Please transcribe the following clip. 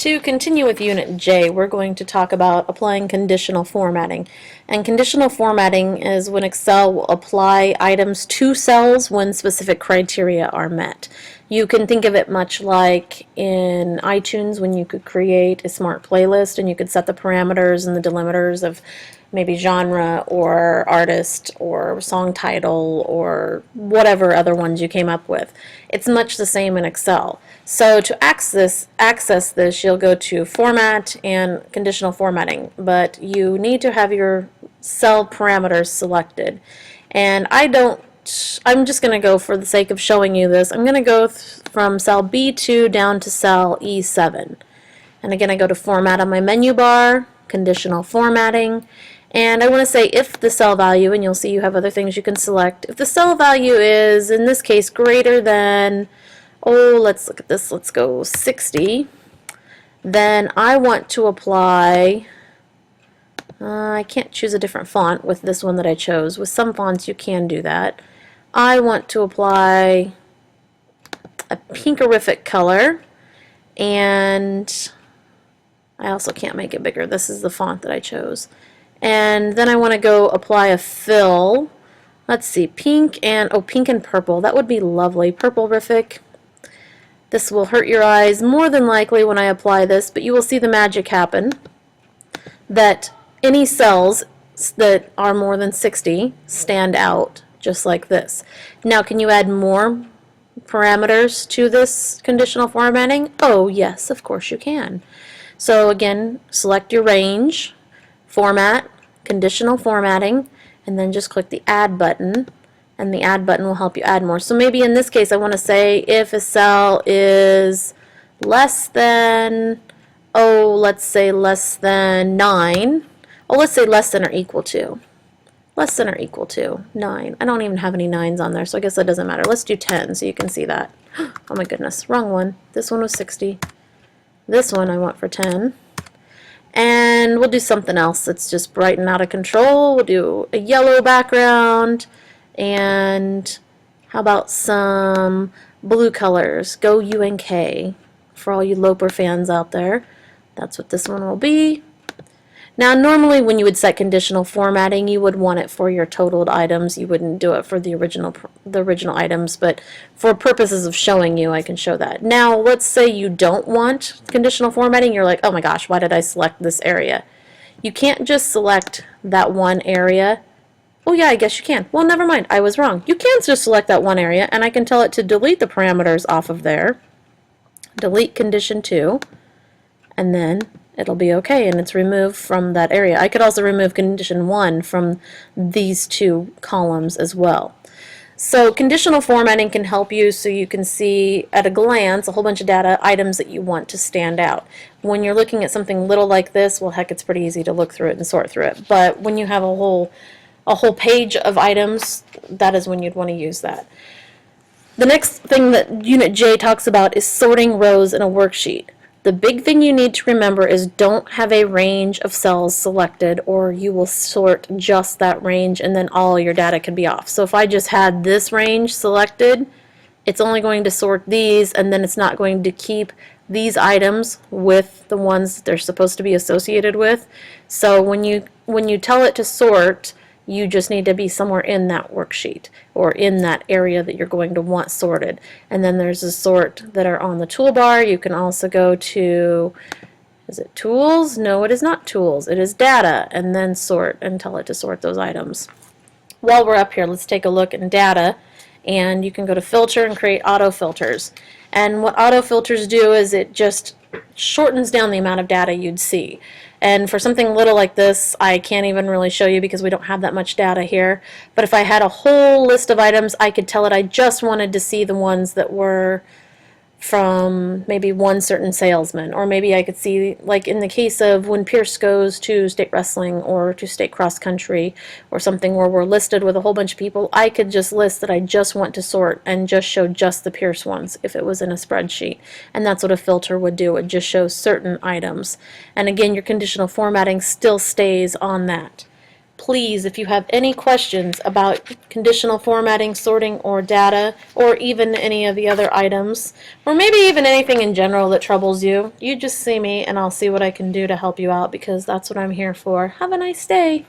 To continue with Unit J, we're going to talk about applying conditional formatting. And conditional formatting is when Excel will apply items to cells when specific criteria are met. You can think of it much like in iTunes when you could create a smart playlist and you could set the parameters and the delimiters of maybe genre or artist or song title or whatever other ones you came up with. It's much the same in Excel. So to access this, you'll go to Format and Conditional Formatting, but you need to have your cell parameters selected. And I'm just going to go, for the sake of showing you this, I'm going to go from cell B2 down to cell E7. And again, I go to Format on my menu bar, Conditional Formatting, and I want to say if the cell value, and you'll see you have other things you can select, if the cell value is, in this case, greater than, let's look at this, let's go 60, then I want to apply, I can't choose a different font with this one that I chose. With some fonts you can do that. I want to apply a pinkerific color, and I also can't make it bigger. This is the font that I chose. And then I want to go apply a fill. Let's see, pink and purple. That would be lovely. Purple-rific. This will hurt your eyes more than likely when I apply this, but you will see the magic happen that any cells that are more than 60 stand out just like this. Now, can you add more parameters to this conditional formatting? Oh, yes, of course you can. So again, select your range, Format, Conditional Formatting, and then just click the Add button, and the Add button will help you add more. So maybe in this case I want to say if a cell is less than, let's say less than 9, let's say less than or equal to. Less than or equal to 9. I don't even have any 9s on there, so I guess that doesn't matter. Let's do 10 so you can see that. Oh my goodness, wrong one. This one was 60. This one I want for 10. And we'll do something else that's just bright and out of control. We'll do a yellow background, and how about some blue colors? Go UNK for all you Loper fans out there. That's what this one will be. Now, normally when you would set conditional formatting, you would want it for your totaled items. You wouldn't do it for the original items, but for purposes of showing you, I can show that. Now, let's say you don't want conditional formatting. You're like, oh my gosh, why did I select this area? You can't just select that one area. Oh yeah, I guess you can. Well, never mind, I was wrong. You can just select that one area, and I can tell it to delete the parameters off of there. Delete condition 2, and then it'll be okay, and it's removed from that area. I could also remove condition 1 from these two columns as well. So conditional formatting can help you so you can see at a glance a whole bunch of data items that you want to stand out. When you're looking at something little like this, well, heck, it's pretty easy to look through it and sort through it. But when you have a whole page of items, that is when you'd want to use that. The next thing that Unit J talks about is sorting rows in a worksheet. The big thing you need to remember is don't have a range of cells selected, or you will sort just that range and then all your data could be off. So if I just had this range selected, it's only going to sort these, and then it's not going to keep these items with the ones that they're supposed to be associated with. So when you tell it to sort, you just need to be somewhere in that worksheet or in that area that you're going to want sorted. And then there's a sort that are on the toolbar. You can also go to, is it tools? No, it is not tools. It is data, and then sort, and tell it to sort those items. While we're up here, let's take a look in data, and you can go to filter and create auto filters. And what auto filters do is it just shortens down the amount of data you'd see. And for something little like this, I can't even really show you because we don't have that much data here. But if I had a whole list of items, I could tell it I just wanted to see the ones that were from maybe one certain salesman. Or maybe I could see, like in the case of when Pierce goes to state wrestling or to state cross country or something where we're listed with a whole bunch of people, I could just list that I just want to sort and just show just the Pierce ones if it was in a spreadsheet. And that's what a filter would do. It just shows certain items. And again, your conditional formatting still stays on that. please, if you have any questions about conditional formatting, sorting, or data, or even any of the other items, or maybe even anything in general that troubles you, you just see me and I'll see what I can do to help you out, because that's what I'm here for. Have a nice day.